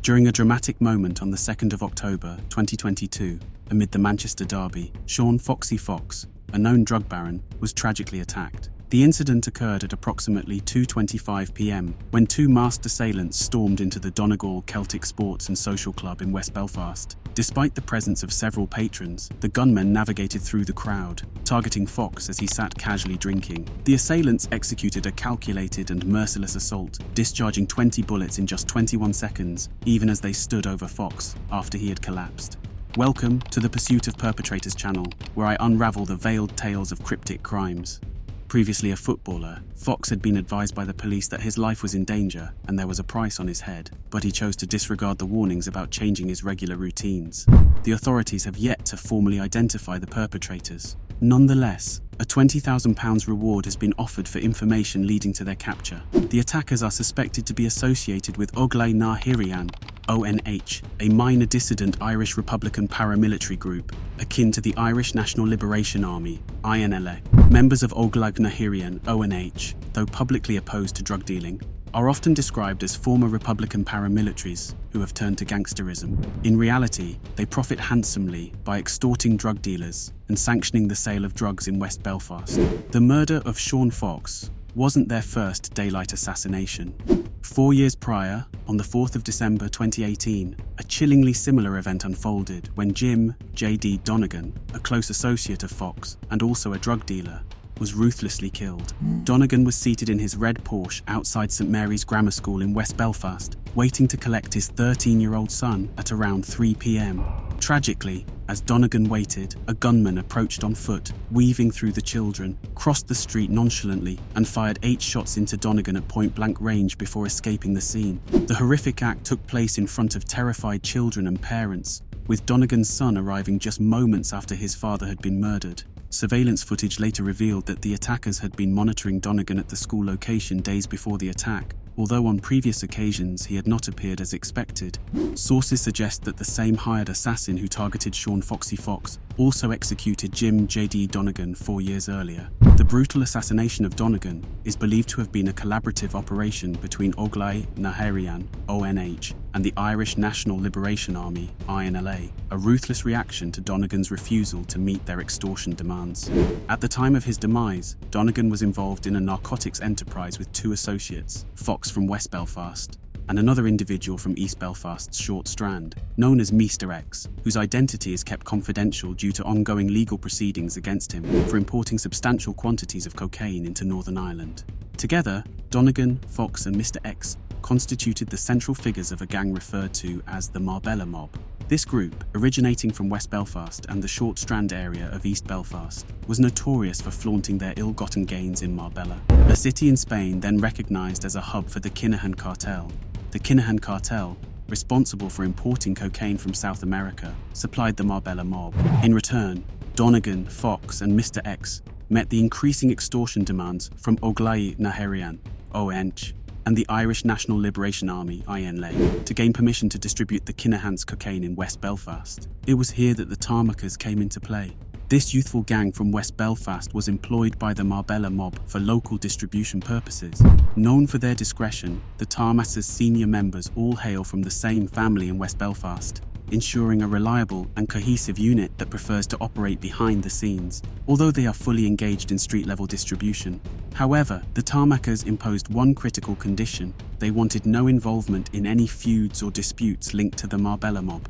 During a dramatic moment on the 2nd of October 2022, amid the Manchester derby, Sean "Foxy" Fox, a known drug baron, was tragically attacked. The incident occurred at approximately 2:25 p.m. when two masked assailants stormed into the Donegal Celtic Sports and Social Club in West Belfast. Despite the presence of several patrons, the gunmen navigated through the crowd, targeting Fox as he sat casually drinking. The assailants executed a calculated and merciless assault, discharging 20 bullets in just 21 seconds, even as they stood over Fox after he had collapsed. Welcome to the Pursuit of Perpetrators channel, where I unravel the veiled tales of cryptic crimes. Previously a footballer, Fox had been advised by the police that his life was in danger and there was a price on his head, but he chose to disregard the warnings about changing his regular routines. The authorities have yet to formally identify the perpetrators. Nonetheless, a £20,000 reward has been offered for information leading to their capture. The attackers are suspected to be associated with Oglai Nahirian, ONH, a minor dissident Irish Republican paramilitary group, akin to the Irish National Liberation Army, INLA. Members of Oglai Nahirian, ONH, though publicly opposed to drug dealing, are often described as former Republican paramilitaries who have turned to gangsterism. In reality, they profit handsomely by extorting drug dealers and sanctioning the sale of drugs in West Belfast. The murder of Sean Fox wasn't their first daylight assassination. 4 years prior, on the 4th of December 2018, a chillingly similar event unfolded when Jim, JD Donan, a close associate of Fox and also a drug dealer, was ruthlessly killed. Donegan was seated in his red Porsche outside St Mary's Grammar School in West Belfast, waiting to collect his 13-year-old son at around 3 p.m. Tragically, as Donegan waited, a gunman approached on foot, weaving through the children, crossed the street nonchalantly, and fired 8 shots into Donegan at point-blank range before escaping the scene. The horrific act took place in front of terrified children and parents, with Donegan's son arriving just moments after his father had been murdered. Surveillance footage later revealed that the attackers had been monitoring Donegan at the school location days before the attack, although on previous occasions he had not appeared as expected. Sources suggest that the same hired assassin who targeted Sean "Foxy" Fox also executed Jim JD Donan 4 years earlier. The brutal assassination of Donegan is believed to have been a collaborative operation between Oglai Nahirian, ONH, and the Irish National Liberation Army, INLA, a ruthless reaction to Donegan's refusal to meet their extortion demands. At the time of his demise, Donegan was involved in a narcotics enterprise with 2 associates, Fox from West Belfast and another individual from East Belfast's Short Strand, known as Mr X, whose identity is kept confidential due to ongoing legal proceedings against him for importing substantial quantities of cocaine into Northern Ireland. Together, Donegan, Fox and Mr X constituted the central figures of a gang referred to as the Marbella Mob. This group, originating from West Belfast and the Short Strand area of East Belfast, was notorious for flaunting their ill-gotten gains in Marbella, a city in Spain then recognised as a hub for the Kinahan cartel. The Kinahan cartel, responsible for importing cocaine from South America, supplied the Marbella Mob. In return, Donegan, Fox and Mr X met the increasing extortion demands from Oglai Nahirian, ONH, and the Irish National Liberation Army, INLA, to gain permission to distribute the Kinahan's cocaine in West Belfast. It was here that the Tarmacers came into play. This youthful gang from West Belfast was employed by the Marbella Mob for local distribution purposes. Known for their discretion, the Tarmacers' senior members all hail from the same family in West Belfast, ensuring a reliable and cohesive unit that prefers to operate behind the scenes, although they are fully engaged in street-level distribution. However, the Tarmacers imposed one critical condition: they wanted no involvement in any feuds or disputes linked to the Marbella Mob.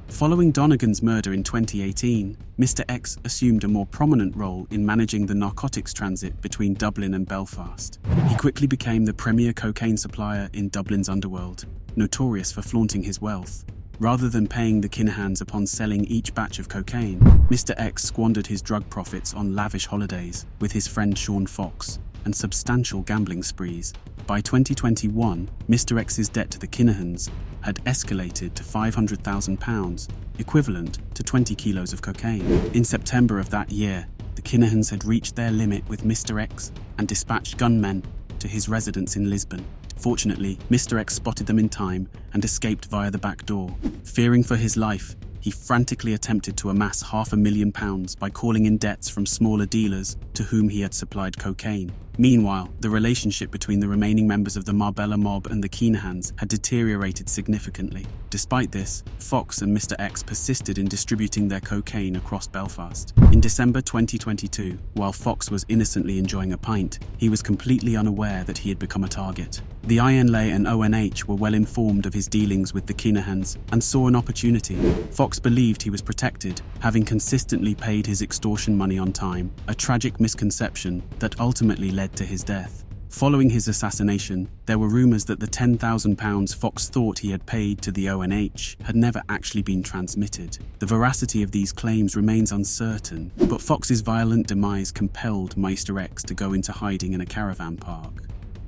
Following Donegan's murder in 2018, Mr X assumed a more prominent role in managing the narcotics transit between Dublin and Belfast. He quickly became the premier cocaine supplier in Dublin's underworld, notorious for flaunting his wealth. Rather than paying the Kinahans upon selling each batch of cocaine, Mr X squandered his drug profits on lavish holidays with his friend Sean Fox and substantial gambling sprees. By 2021, Mr X's debt to the Kinahans had escalated to £500,000, equivalent to 20 kilos of cocaine. In September of that year, the Kinahans had reached their limit with Mr X and dispatched gunmen to his residence in Lisbon. Fortunately, Mr X spotted them in time and escaped via the back door. Fearing for his life, he frantically attempted to amass £500,000 by calling in debts from smaller dealers to whom he had supplied cocaine. Meanwhile, the relationship between the remaining members of the Marbella Mob and the Kinahans had deteriorated significantly. Despite this, Fox and Mr. X persisted in distributing their cocaine across Belfast. In December 2022, while Fox was innocently enjoying a pint, he was completely unaware that he had become a target. The INLA and ONH were well informed of his dealings with the Kinahans and saw an opportunity. Fox believed he was protected, having consistently paid his extortion money on time, a tragic misconception that ultimately led to his death. Following his assassination, there were rumors that the £10,000 Fox thought he had paid to the ONH had never actually been transmitted. The veracity of these claims remains uncertain, but Fox's violent demise compelled Mr. X to go into hiding in a caravan park.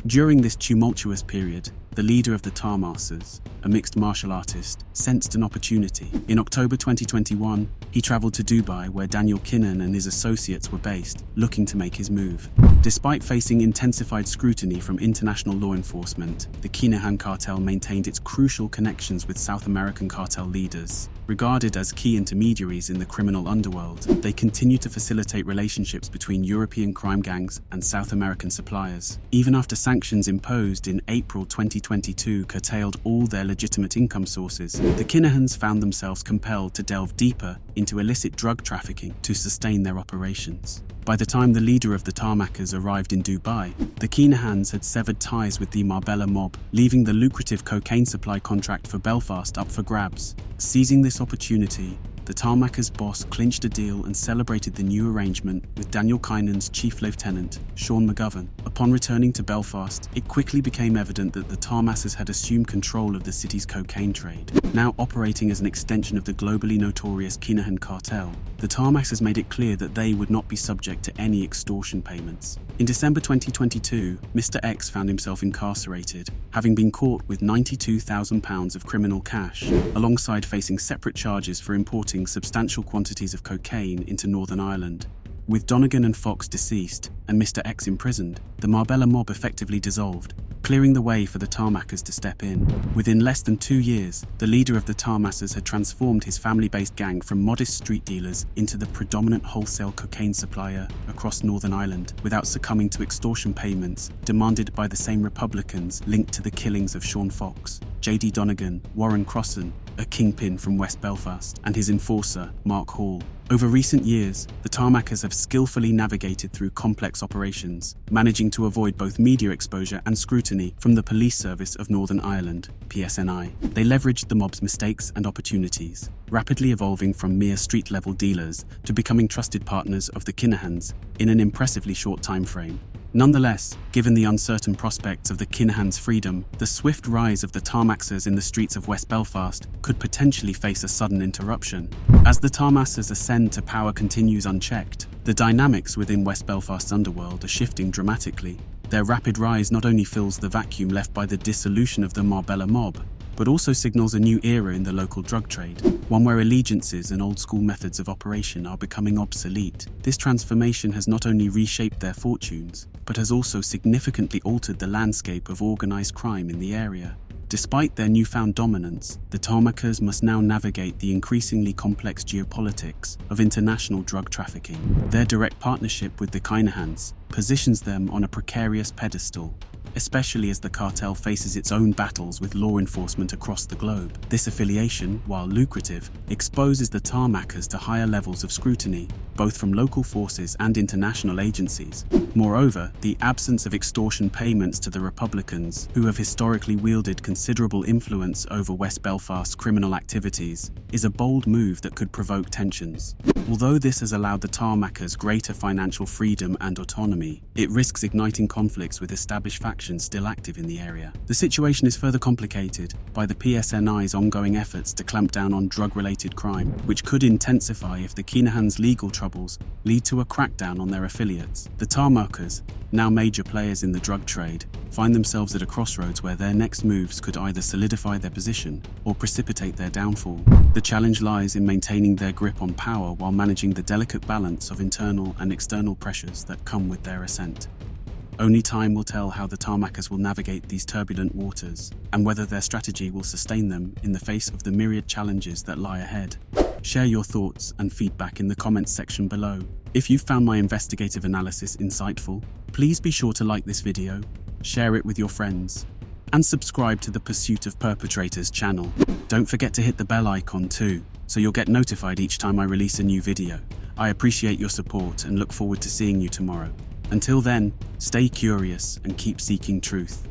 During this tumultuous period, the leader of the Tarmacers, a mixed martial artist, sensed an opportunity. In October 2021, he travelled to Dubai, where Daniel Kinahan and his associates were based, looking to make his move. Despite facing intensified scrutiny from international law enforcement, the Kinahan cartel maintained its crucial connections with South American cartel leaders. Regarded as key intermediaries in the criminal underworld, they continue to facilitate relationships between European crime gangs and South American suppliers. Even after sanctions imposed in April 2022 curtailed all their legitimate income sources, the Kinahans found themselves compelled to delve deeper into illicit drug trafficking to sustain their operations. By the time the leader of the Tarmacers arrived in Dubai, the Kinahans had severed ties with the Marbella Mob, leaving the lucrative cocaine supply contract for Belfast up for grabs. Seizing this opportunity, the Tarmacers boss clinched a deal and celebrated the new arrangement with Daniel Kinahan's chief lieutenant, Sean McGovern. Upon returning to Belfast, it quickly became evident that the Tarmacers had assumed control of the city's cocaine trade. Now operating as an extension of the globally notorious Kinahan cartel, the Tarmacers made it clear that they would not be subject to any extortion payments. In December 2022, Mr. X found himself incarcerated, having been caught with £92,000 of criminal cash, alongside facing separate charges for importing substantial quantities of cocaine into Northern Ireland. With Donegan and Fox deceased and Mr. X imprisoned, the Marbella Mob effectively dissolved, clearing the way for the Tarmacers to step in. Within less than 2 years, the leader of the Tarmacers had transformed his family-based gang from modest street dealers into the predominant wholesale cocaine supplier across Northern Ireland, without succumbing to extortion payments demanded by the same Republicans linked to the killings of Sean Fox, JD Donan, Warren Crossan, a kingpin from West Belfast, and his enforcer, Mark Hall. Over recent years, the Tarmacers have skillfully navigated through complex operations, managing to avoid both media exposure and scrutiny from the Police Service of Northern Ireland, PSNI. They leveraged the mob's mistakes and opportunities, rapidly evolving from mere street-level dealers to becoming trusted partners of the Kinahans in an impressively short time frame. Nonetheless, given the uncertain prospects of the Kinahans' freedom, the swift rise of the Tarmacers in the streets of West Belfast could potentially face a sudden interruption. As the Tarmacers' ascent to power continues unchecked, the dynamics within West Belfast's underworld are shifting dramatically. Their rapid rise not only fills the vacuum left by the dissolution of the Marbella Mob, but also signals a new era in the local drug trade, one where allegiances and old-school methods of operation are becoming obsolete. This transformation has not only reshaped their fortunes, but has also significantly altered the landscape of organized crime in the area. Despite their newfound dominance, the Tarmacers must now navigate the increasingly complex geopolitics of international drug trafficking. Their direct partnership with the Kinahans positions them on a precarious pedestal, especially as the cartel faces its own battles with law enforcement across the globe. This affiliation, while lucrative, exposes the Tarmacers to higher levels of scrutiny, both from local forces and international agencies. Moreover, the absence of extortion payments to the Republicans, who have historically wielded considerable influence over West Belfast's criminal activities, is a bold move that could provoke tensions. Although this has allowed the Tarmacers greater financial freedom and autonomy, it risks igniting conflicts with established factions still active in the area. The situation is further complicated by the PSNI's ongoing efforts to clamp down on drug-related crime, which could intensify if the Kinahans' legal troubles lead to a crackdown on their affiliates. The Tarmacers, now major players in the drug trade, find themselves at a crossroads where their next moves could either solidify their position or precipitate their downfall. The challenge lies in maintaining their grip on power while managing the delicate balance of internal and external pressures that come with their ascent. Only time will tell how the Tarmacers will navigate these turbulent waters, and whether their strategy will sustain them in the face of the myriad challenges that lie ahead. Share your thoughts and feedback in the comments section below. If you found my investigative analysis insightful, please be sure to like this video, share it with your friends, and subscribe to the Pursuit of Perpetrators channel. Don't forget to hit the bell icon too, so you'll get notified each time I release a new video. I appreciate your support and look forward to seeing you tomorrow. Until then, stay curious and keep seeking truth.